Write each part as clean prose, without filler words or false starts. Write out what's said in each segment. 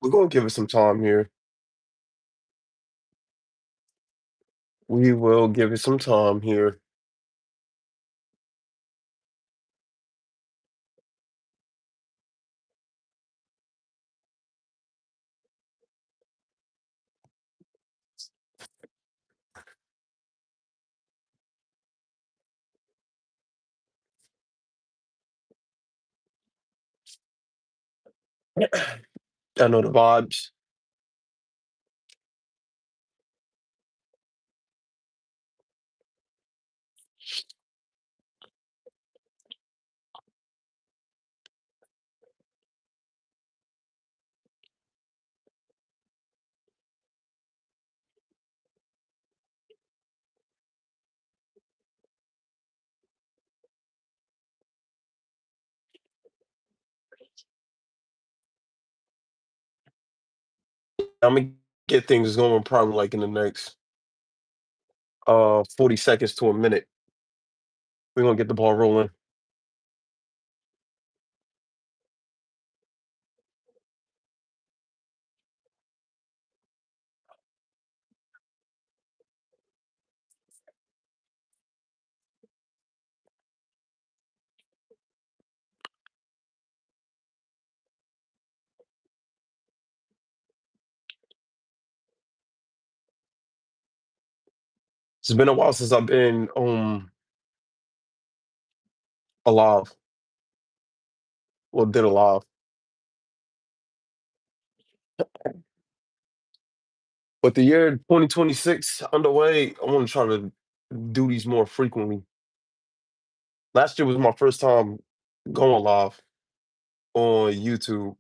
We're gonna give it some time here. We will give it some time here. I know the vibes. I'm gonna get things going probably like in the next 40 seconds to a minute. We're gonna get the ball rolling. It's been a while since I've been alive. Well, did alive. But the year 2026 underway, I want to try to do these more frequently. Last year was my first time going live on YouTube.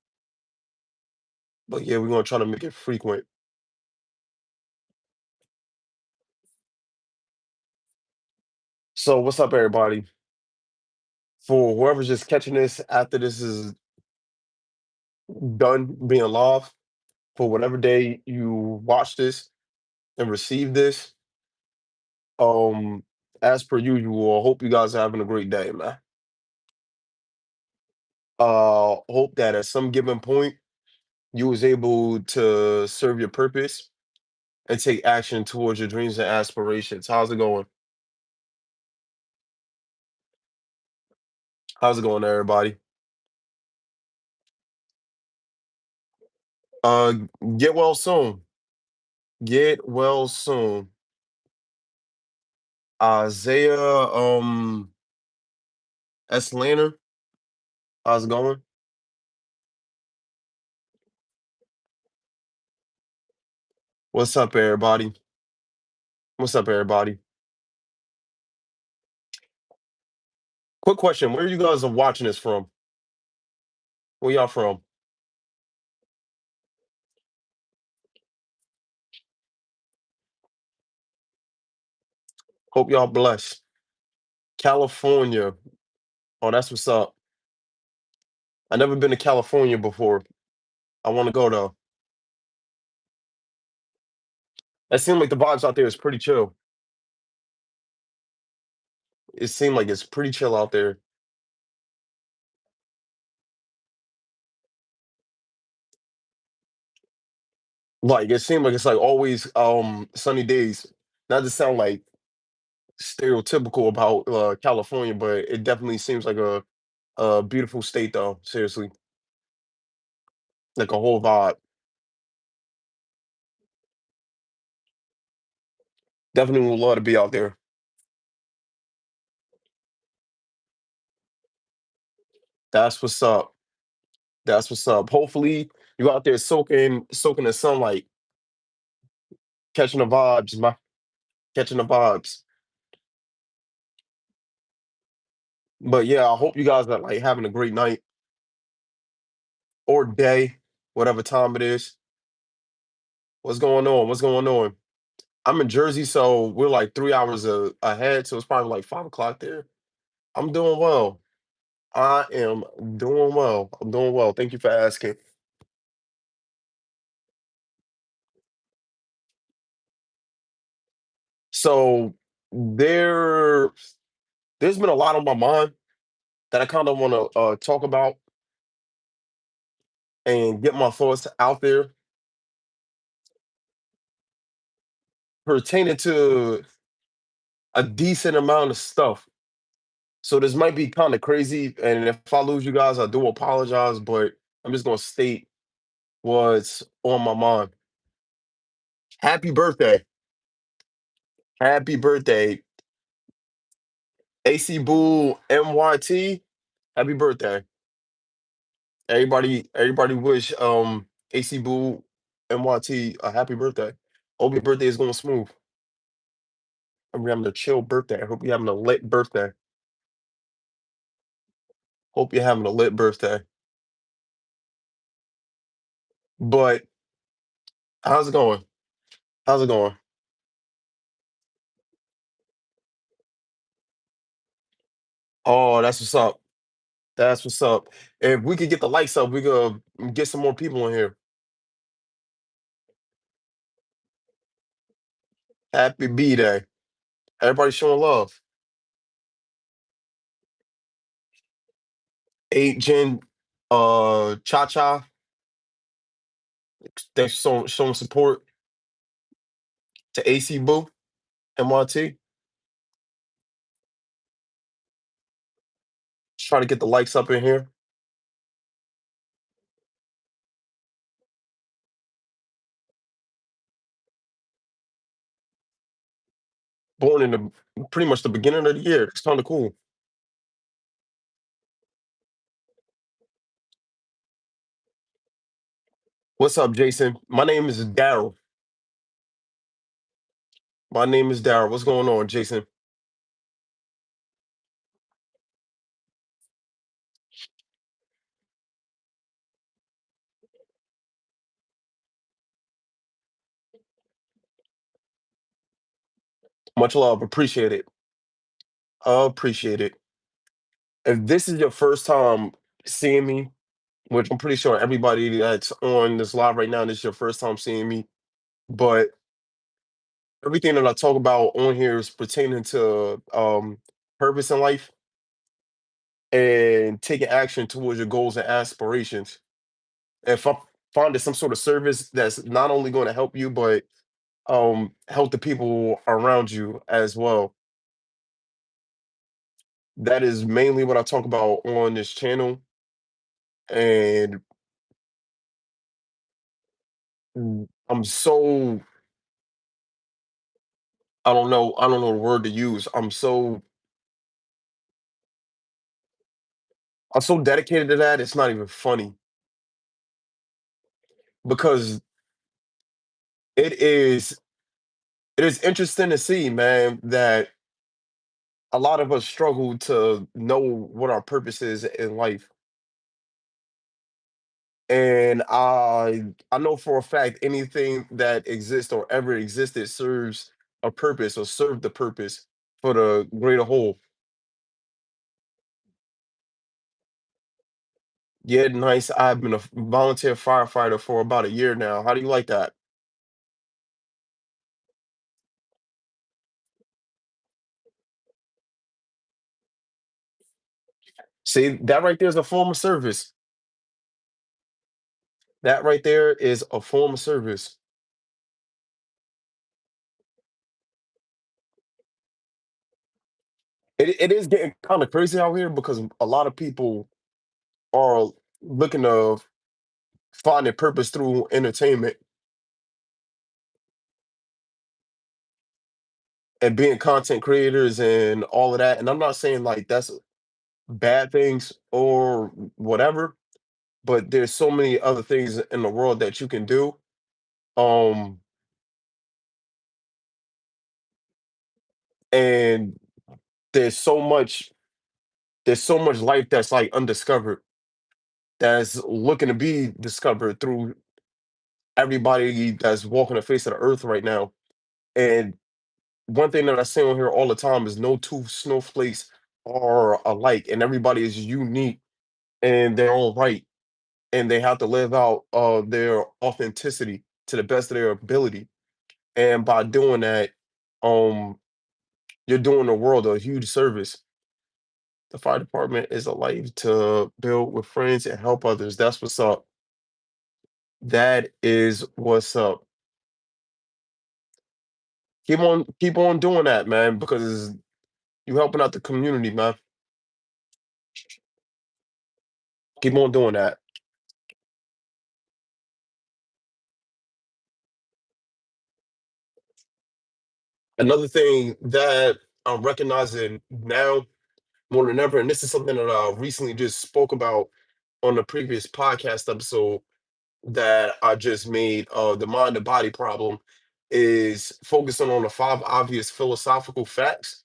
But yeah, we're gonna try to make it frequent. So what's up, everybody? For whoever's just catching this after this is done being live, for whatever day you watch this and receive this, um, as per usual, I hope you guys are having a great day, man. Hope that at some given point you was able to serve your purpose and take action towards your dreams and aspirations. How's it going? How's it going, everybody? Uh, get well soon. Get well soon. Isaiah, S. Lanner, how's it going? What's up, everybody? What's up, everybody? Quick question: where you guys are watching this from? Where y'all from? Hope y'all blessed. California. Oh, that's what's up. I never been to California before. I want to go though. It seemed like the vibes out there is pretty chill. It seemed like it's pretty chill out there. Like it seemed like it's like always sunny days. Not to sound like stereotypical about California, but it definitely seems like a beautiful state though. Seriously, like a whole vibe. Definitely would love to be out there. That's what's up. That's what's up. Hopefully, you out there soaking the sunlight, catching the vibes, catching the vibes. But yeah, I hope you guys are like having a great night or day, whatever time it is. What's going on? What's going on? I'm in Jersey, so we're like 3 hours ahead, so it's probably like 5 o'clock there. I'm doing well. I am doing well. I'm doing well. Thank you for asking. So there, there's been a lot on my mind that I kind of want to talk about, and get my thoughts out there pertaining to a decent amount of stuff. So this might be kind of crazy, and if I lose you guys, I do apologize, but I'm just gonna state what's on my mind. Happy birthday. Happy birthday. AC Boo MYT. Happy birthday. Everybody wish AC Boo MYT a happy birthday. Hope your birthday is going smooth. Hope you're having a chill birthday. I hope you're having a lit birthday. Hope you're having a lit birthday. But how's it going? How's it going? Oh, that's what's up. That's what's up. If we could get the lights up, we could get some more people in here. Happy B Day. Everybody showing love. 8 Gen Cha Cha. They're showing support to AC Boo, MRT. Try to get the likes up in here. Born in the pretty much the beginning of the year. It's kind of cool. What's up, Jason? My name is Daryl. My name is Daryl. What's going on, Jason? Much love. Appreciate it. Appreciate it. If this is your first time seeing me, which I'm pretty sure everybody that's on this live right now, this is your first time seeing me. But everything that I talk about on here is pertaining to purpose in life and taking action towards your goals and aspirations. If I find some sort of service that's not only going to help you, but help the people around you as well. That is mainly what I talk about on this channel. And I'm so I don't know the word to use. I'm so dedicated to that, it's not even funny because it is it is interesting to see, man, that a lot of us struggle to know what our purpose is in life. And I know for a fact anything that exists or ever existed serves a purpose or served the purpose for the greater whole. Yeah, nice. I've been a volunteer firefighter for about a year now. How do you like that? See, that right there is a form of service. That right there is a form of service. It is getting kind of crazy out here because a lot of people are looking to find their purpose through entertainment and being content creators and all of that. And I'm not saying like that's bad things or whatever, but there's so many other things in the world that you can do. Um, and there's so much there's so much life that's like undiscovered that's looking to be discovered through everybody that's walking the face of the earth right now. And one thing that I say on here all the time is no two snowflakes are alike, and everybody is unique in their own right, and they have to live out their authenticity to the best of their ability. And by doing that, um, you're doing the world a huge service. The fire department is a life to build with friends and help others. That's what's up. That is what's up. Keep on doing that, man, because you helping out the community, man. Keep on doing that. Another thing that I'm recognizing now more than ever, and this is something that I recently just spoke about on the previous podcast episode that I just made, the mind and body problem, is focusing on the five obvious philosophical facts.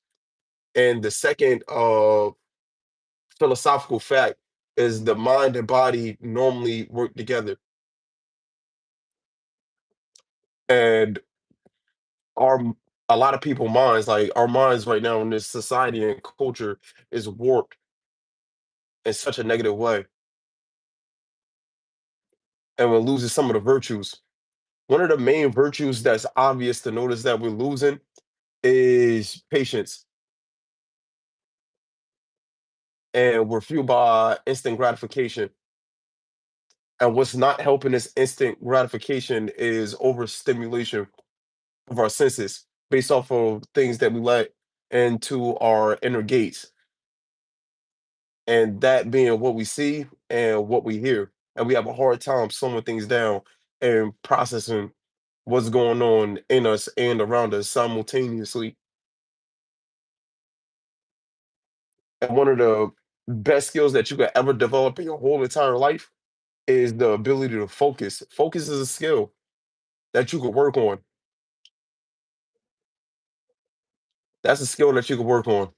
And the second philosophical fact is the mind and body normally work together. And our a lot of people minds, like our minds right now in this society and culture, is warped in such a negative way, and we're losing some of the virtues. One of the main virtues that's obvious to notice that we're losing is patience, and we're fueled by instant gratification. And what's not helping this instant gratification is overstimulation of our senses based off of things that we let into our inner gates, and that being what we see and what we hear. And we have a hard time slowing things down and processing what's going on in us and around us simultaneously. And one of the best skills that you could ever develop in your whole entire life is the ability to focus. Focus is a skill that you could work on. That's a skill that you could work on.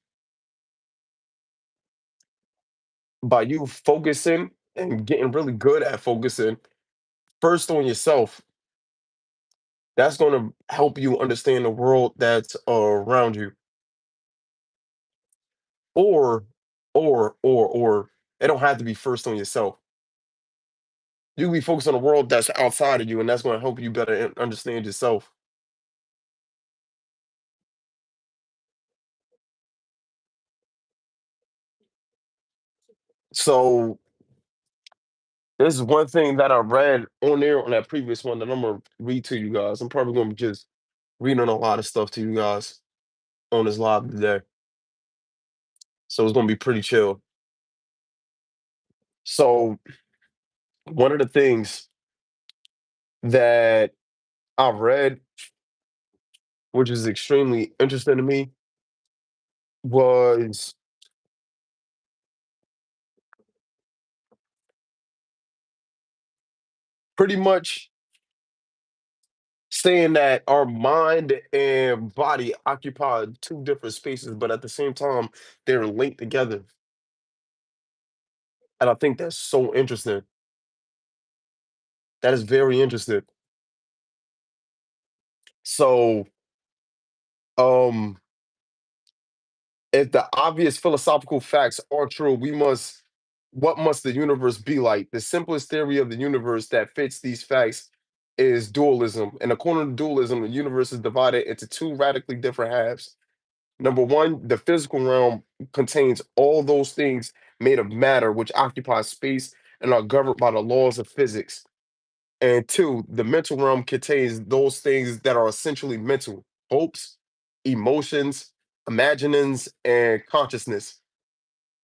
By you focusing and getting really good at focusing first on yourself, that's going to help you understand the world that's around you. Or, or, it don't have to be first on yourself. You can be focused on the world that's outside of you, and that's going to help you better understand yourself. So, this is one thing that I read on there on that previous one that I'm gonna read to you guys. I'm probably gonna be just reading a lot of stuff to you guys on this live today. So it's gonna be pretty chill. So one of the things that I read, which is extremely interesting to me, was pretty much saying that our mind and body occupy two different spaces, but at the same time, they're linked together. And I think that's so interesting. That is very interesting. So, um, if the obvious philosophical facts are true, what must the universe be like? The simplest theory of the universe that fits these facts is dualism. And according to dualism, the universe is divided into two radically different halves. Number one, the physical realm contains all those things made of matter, which occupy space and are governed by the laws of physics. And two, the mental realm contains those things that are essentially mental: hopes, emotions, imaginings, and consciousness.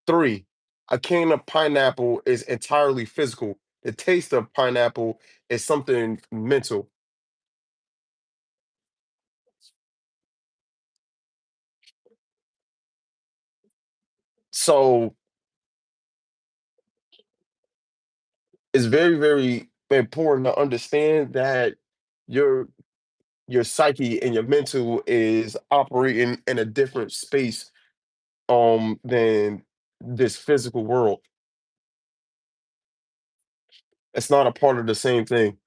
Three, a can of pineapple is entirely physical. The taste of pineapple is something mental. So it's very, very important to understand that your your psyche and your mental is operating in a different space than this physical world. It's not a part of the same thing.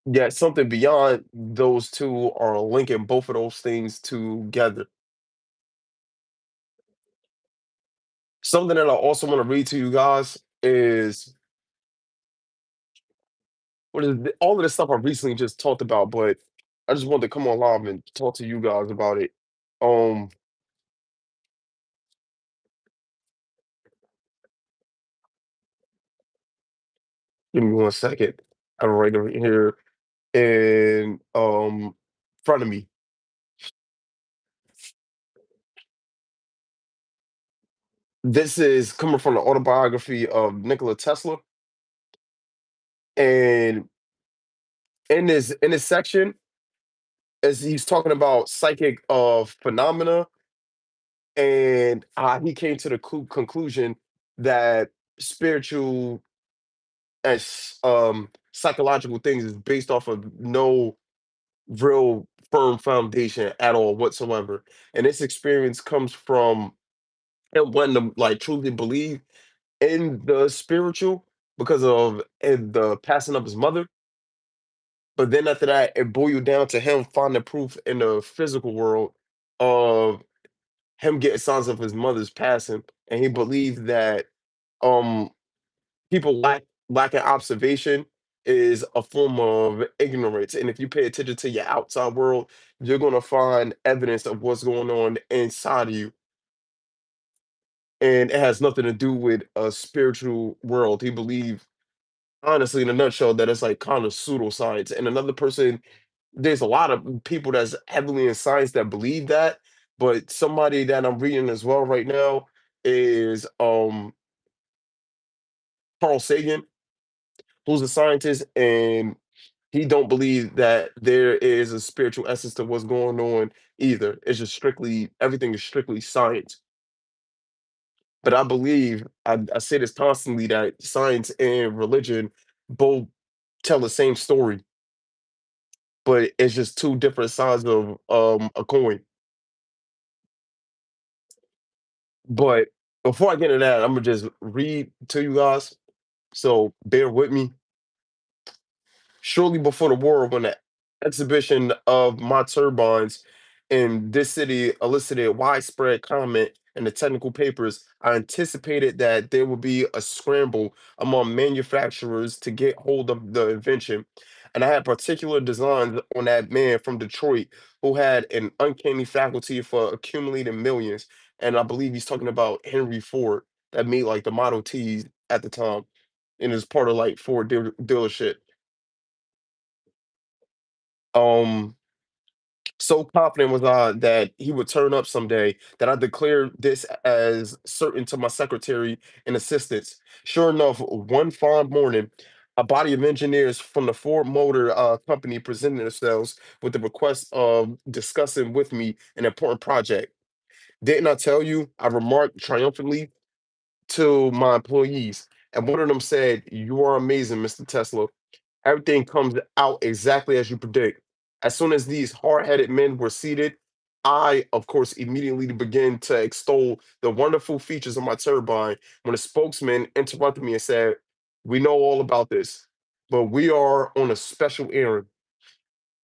Yet something beyond those two are linking both of those things together. Something that I also want to read to you guys is all of this stuff I recently just talked about, but I just wanted to come on live and talk to you guys about it. Um, Give me 1 second. I'm right over here in front of me. This is coming from the autobiography of Nikola Tesla, and in this section, as he's talking about psychic phenomena, and he came to the conclusion that spiritual as psychological things is based off of no real firm foundation at all whatsoever. And this experience comes from him wanting to like truly believe in the spiritual because of the passing of his mother. But then after that, it boiled down to him finding proof in the physical world of him getting signs of his mother's passing, and he believed that um people lacking observation is a form of ignorance. And if you pay attention to your outside world, you're gonna find evidence of what's going on inside of you. And it has nothing to do with a spiritual world. He believed, honestly, in a nutshell, that it's like kind of pseudoscience. And another person, there's a lot of people that's heavily in science that believe that, but somebody that I'm reading as well right now is Carl Sagan, who's a scientist, and he don't believe that there is a spiritual essence to what's going on either. It's just strictly everything is strictly science. But I believe I say this constantly that science and religion both tell the same story, but it's just two different sides of a coin. But before I get into that, I'm gonna just read to you guys. So bear with me. Shortly before the war, when the exhibition of my turbines in this city elicited widespread comment in the technical papers, I anticipated that there would be a scramble among manufacturers to get hold of the invention. And I had particular designs on that man from Detroit who had an uncanny faculty for accumulating millions. And I believe he's talking about Henry Ford that made like the Model Ts at the time and is part of like Ford dealership. Um, so confident was I that he would turn up someday that I declared this as certain to my secretary and assistants. Sure enough, one fine morning, a body of engineers from the Ford Motor Company presented themselves with the request of discussing with me an important project. Didn't I tell you? I remarked triumphantly to my employees, and one of them said, "You are amazing, Mr. Tesla. Everything comes out exactly as you predict." As soon as these hard-headed men were seated, I, of course, immediately began to extol the wonderful features of my turbine when a spokesman interrupted me and said, "We know all about this, but we are on a special errand.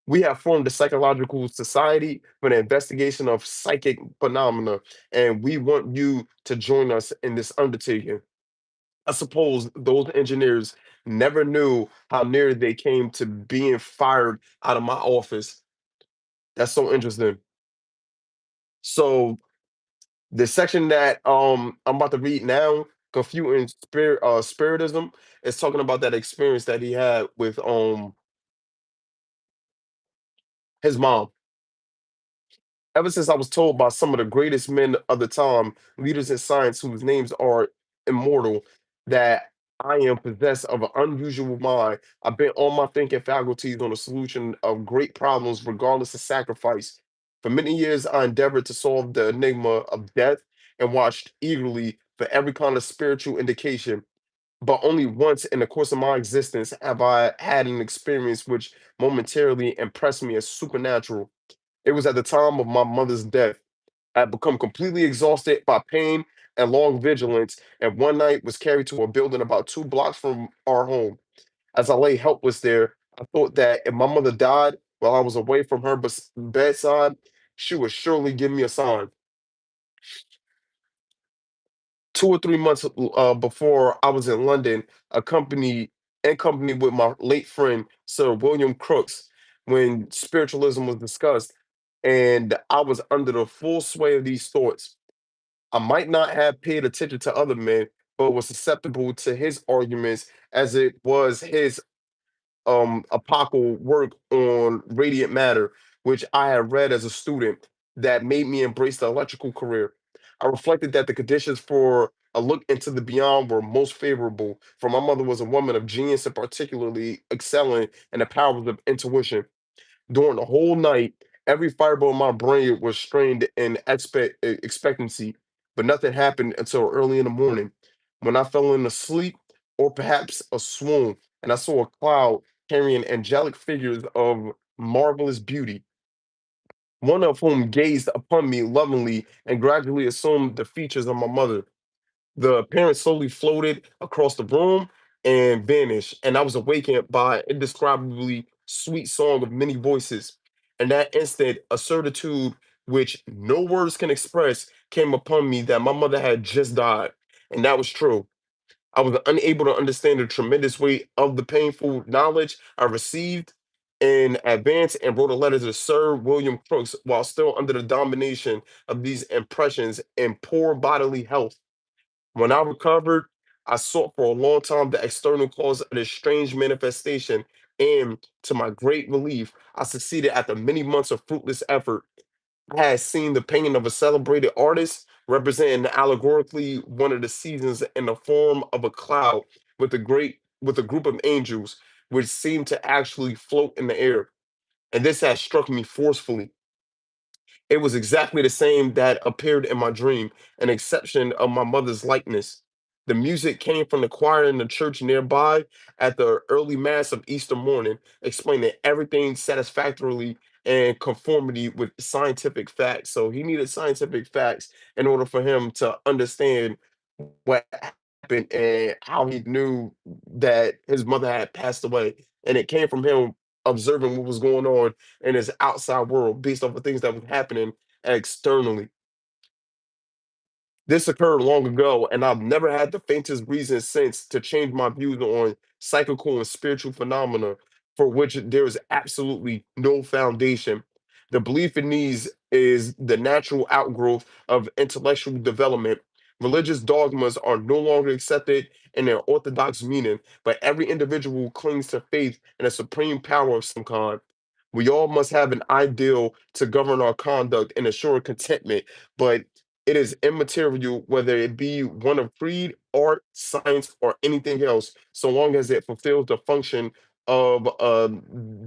We have formed a psychological society for the investigation of psychic phenomena, and we want you to join us in this undertaking." I suppose those engineers never knew how near they came to being fired out of my office. That's so interesting. So the section that I'm about to read now, Confuting Spiritism, is talking about that experience that he had with his mom. Ever since I was told by some of the greatest men of the time, leaders in science whose names are immortal, that I am possessed of an unusual mind, I've been on my thinking faculties on the solution of great problems, regardless of sacrifice. For many years, I endeavored to solve the enigma of death and watched eagerly for every kind of spiritual indication. But only once in the course of my existence have I had an experience which momentarily impressed me as supernatural. It was at the time of my mother's death. I had become completely exhausted by pain and long vigilance, and one night was carried to a building about 2 blocks from our home. As I lay helpless there, I thought that if my mother died while I was away from her bedside, she would surely give me a sign. 2 or 3 months before I was in London, in company with my late friend Sir William Crookes, when spiritualism was discussed, and I was under the full sway of these thoughts. I might not have paid attention to other men, but was susceptible to his arguments as it was his apocal work on radiant matter, which I had read as a student, that made me embrace the electrical career. I reflected that the conditions for a look into the beyond were most favorable, for my mother was a woman of genius and particularly excelling in the powers of intuition. During the whole night, every fiber of my brain was strained in expectancy, but nothing happened until early in the morning when I fell into sleep or perhaps a swoon, and I saw a cloud carrying angelic figures of marvelous beauty, one of whom gazed upon me lovingly and gradually assumed the features of my mother. The appearance slowly floated across the room and vanished, and I was awakened by an indescribably sweet song of many voices. In that instant, a certitude which no words can express came upon me that my mother had just died, and that was true. I was unable to understand the tremendous weight of the painful knowledge I received in advance and wrote a letter to Sir William Crookes while still under the domination of these impressions and poor bodily health. When I recovered, I sought for a long time the external cause of this strange manifestation, and to my great relief, I succeeded after many months of fruitless effort. I had seen the painting of a celebrated artist representing allegorically one of the seasons in the form of a cloud with a group of angels which seemed to actually float in the air. And this had struck me forcefully. It was exactly the same that appeared in my dream, an exception of my mother's likeness. The music came from the choir in the church nearby at the early mass of Easter morning, explaining everything satisfactorily and conformity with scientific facts. So he needed scientific facts in order for him to understand what happened and how he knew that his mother had passed away. And it came from him observing what was going on in his outside world based off of things that was happening externally. This occurred long ago, and I've never had the faintest reason since to change my views on psychical and spiritual phenomena for which there is absolutely no foundation. The belief in these is the natural outgrowth of intellectual development. Religious dogmas are no longer accepted in their orthodox meaning, but every individual clings to faith in a supreme power of some kind. We all must have an ideal to govern our conduct and assure contentment, but it is immaterial whether it be one of creed, art, science, or anything else, so long as it fulfills the function of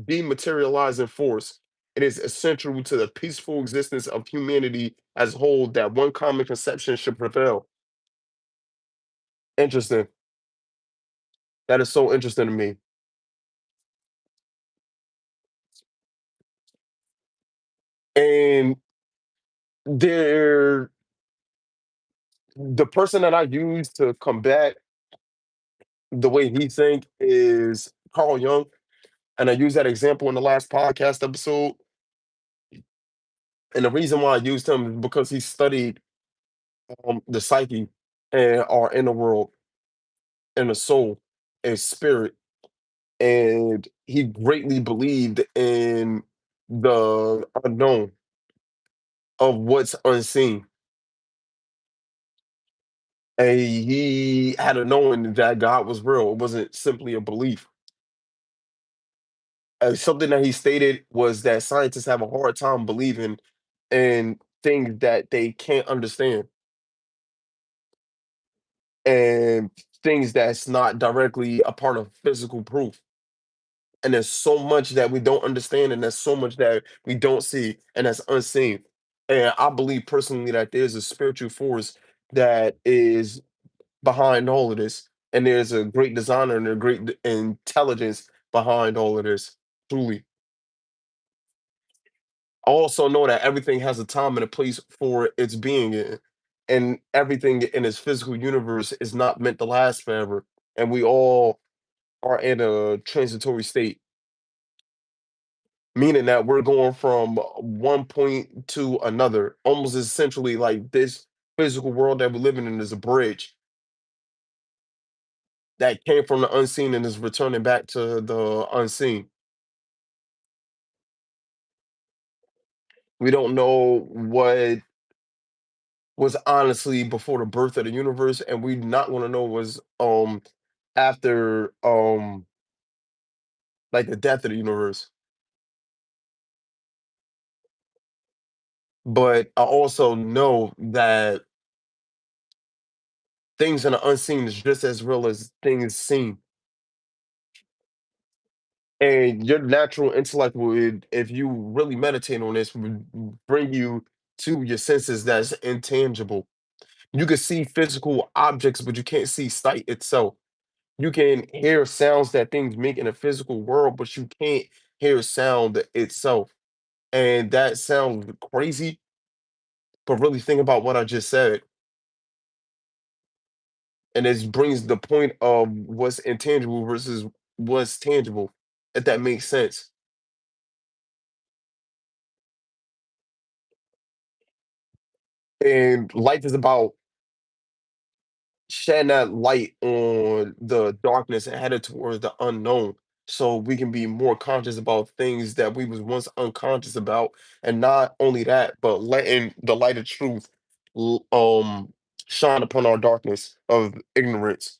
dematerializing force. It is essential to the peaceful existence of humanity as a whole that one common conception should prevail. Interesting. That is so interesting to me. And there, the person that I use to combat the way he think is Carl Jung, and I used that example in the last podcast episode. And the reason why I used him is because he studied the psyche and our inner world and the soul and spirit, and he greatly believed in the unknown of what's unseen. And he had a knowing that God was real. It wasn't simply a belief. Something that he stated was that scientists have a hard time believing in things that they can't understand and things that's not directly a part of physical proof. And there's so much that we don't understand, and there's so much that we don't see, and that's unseen. And I believe personally that there's a spiritual force that is behind all of this, and there's a great designer and a great intelligence behind all of this. Truly. I also know that everything has a time and a place for its being in, and everything in this physical universe is not meant to last forever. And we all are in a transitory state, meaning that we're going from one point to another, almost essentially like this physical world that we're living in is a bridge that came from the unseen and is returning back to the unseen. We don't know what was honestly before the birth of the universe, and we not want to know was after like the death of the universe. But I also know that things in the unseen is just as real as things seen. And your natural intellect would, if you really meditate on this, would bring you to your senses that's intangible. You can see physical objects, but you can't see sight itself. You can hear sounds that things make in a physical world, but you can't hear sound itself. And that sounds crazy, but really think about what I just said. And it brings the point of what's intangible versus what's tangible, if that makes sense. And life is about shedding that light on the darkness and headed towards the unknown so we can be more conscious about things that we was once unconscious about, and not only that but letting the light of truth l- um shine upon our darkness of ignorance.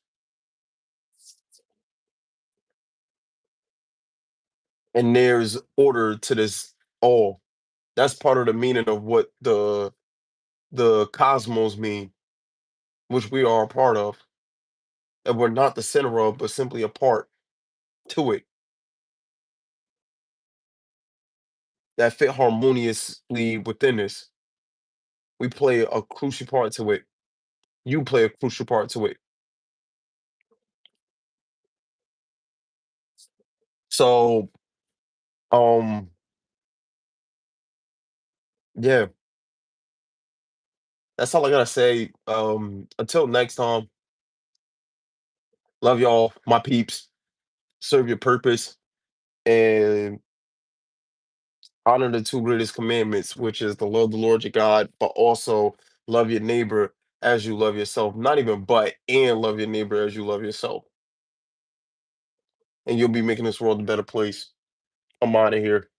And there's order to this all. That's part of the meaning of what the cosmos mean, which we are a part of, and we're not the center of but simply a part to it that fit harmoniously within this. We play a crucial part to it. You play a crucial part to it. So, um, yeah, that's all I gotta say. Until next time, love y'all, my peeps. Serve your purpose and honor the two greatest commandments, which is to love the Lord your God, but also love your neighbor as you love yourself. Not even but, and love your neighbor as you love yourself. And you'll be making this world a better place. I'm out of here.